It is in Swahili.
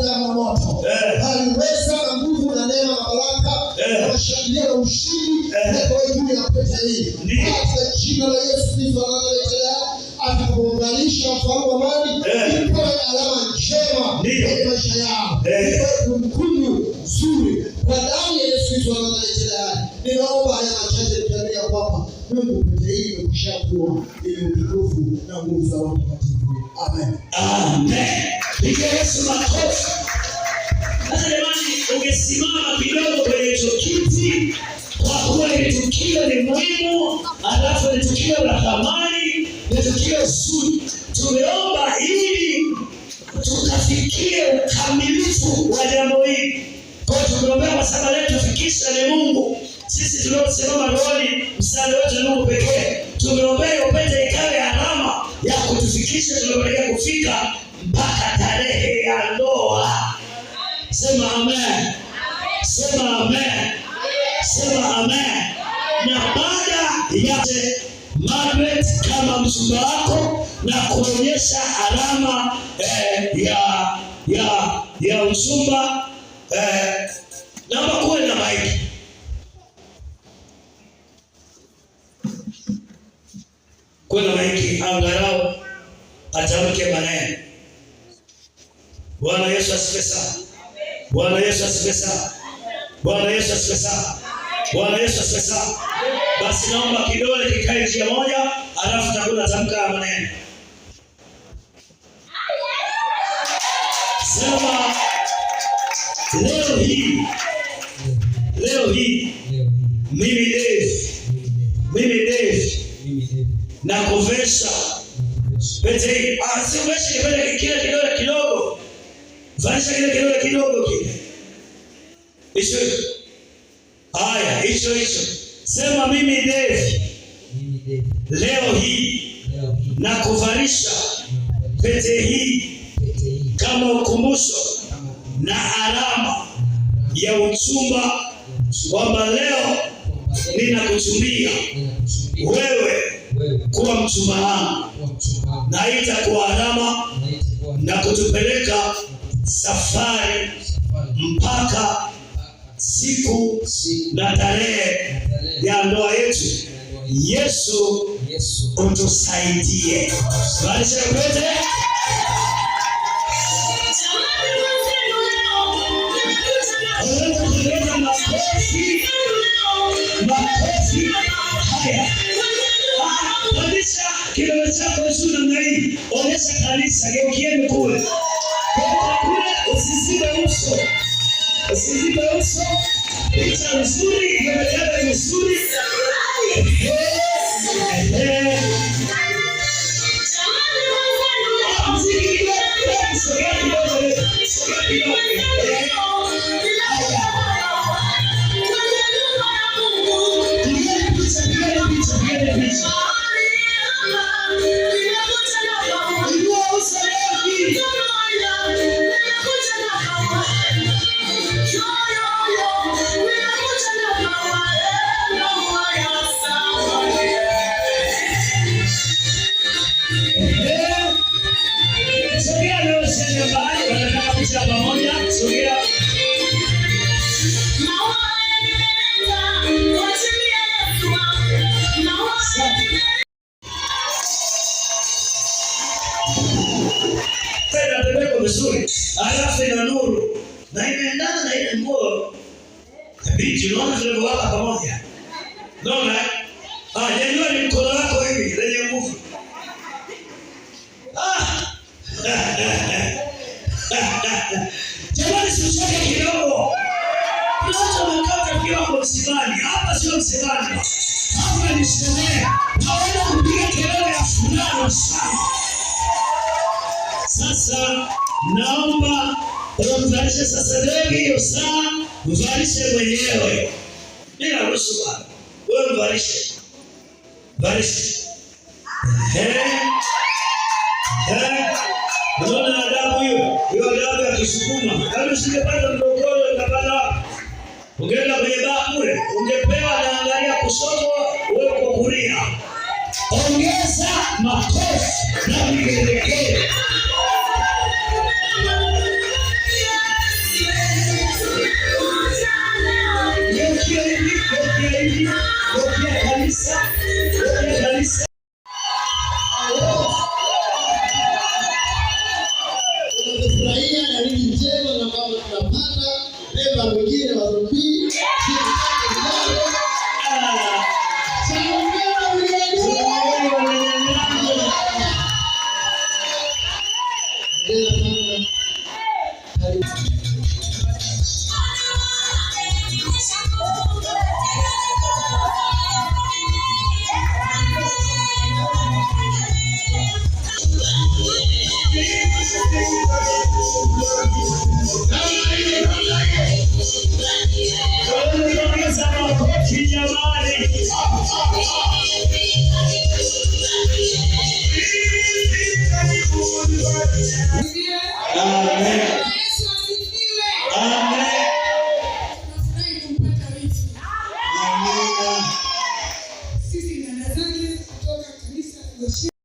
damu na moto. Aliweza na nguvu na neema na baraka na mashangilia na ushindi kwa juu ya pete hii. Katika jina la Yesu Kristo analetea atakuunganisha mfalme wa amani ipo alama njema kwenye maisha yao. Ipo kumbukumbu nzuri kwa damu ya Yesu Kristo analetea. Ninaomba haya machache tutamia kwamba Mungu pete hii imekwishakuwa ili utukufu na nguvu za Roho Mtakatifu. Amen. Amen. Piga Yesu makofi. Sasa jamani, ungesimama kidogo kwenye hicho kiti kwa kuwa ni tukio ni muhimu, alafu ni tukio la thamani, ni tukio zuri. Tumeomba ili tukafikie ukamilifu wa jambo hili. Kwa hiyo tumeombea kwa sababu leo tufikisha ni Mungu. Sisi tunaosimama rohoni, msaada wetu ni Mungu pekee. Tumeombea upete ikawe alama ya kutufikisha tunapoelekea kufika mpaka tarehe ya ndoa. Sema amen. Sema amen. Sema amen. Na baada ya Margaret kama mchumba wako na kuonyesha alama ya mchumba, naomba kuwe na maiki. Kuwe na maiki angalau atamke maneno. Bwana Yesu asifiwe sana. Bwana Yesu asifiwe sana. Bwana Yesu asifiwe sana. Bwana Yesu asifiwe sana. Basi naomba kidole kikae njia moja, alafu takuwa natamka maneno. Sema leo hii mimi Dave na kuvesha pete hii. Siwezi kipele kile kidole kidogo. Vanisha kile kidole kidogo kile. Hicho. Haya, hicho. Sema mimi Dave. Leo hii na kuvalisha pete hii kama ukumbusho na alama ya uchumba kwamba leo ninakuchumbia wewe kuwa mchumba wangu, na itakuwa alama na kutupeleka safari mpaka siku na tarehe ya ndoa yetu. Yesu utusaidie. Balisha pete. Makofi. Haya. Balisha kile chako juu namna hii. Onyesha kanisa, geukieni kule. Usizibe uso. Picha nzuri, imeelekea nzuri. Alafu ina nuru na imeendana na ile nguo bichi, unaona tulivyowaka pamoja. Unaona? Nyanyua ni mkono wako hivi lenye nguvu. Jamani, siuchoke kidogo. Mtoto mkaka kiwa kwa msibani. Hapa sio msibani. Hapa ni sherehe. Naona kupiga kelele ya furaha sana. Sasa naomba umvalishe sasa Devi hiyo saa, mvalishe mwenyewe. Bila ruhusa bwana. Wewe mvalishe. Unaona adabu hiyo? Hiyo adabu ya Kisukuma. Kama usingepata mdogoro ukapata. Ungeenda kwenye baa kule, ungepewa na angalia kushoto, wewe kwa kulia. Ongeza makofi na vigelegele. Beba mwingine wa rubii. Sisi dada zake kutoka kanisa la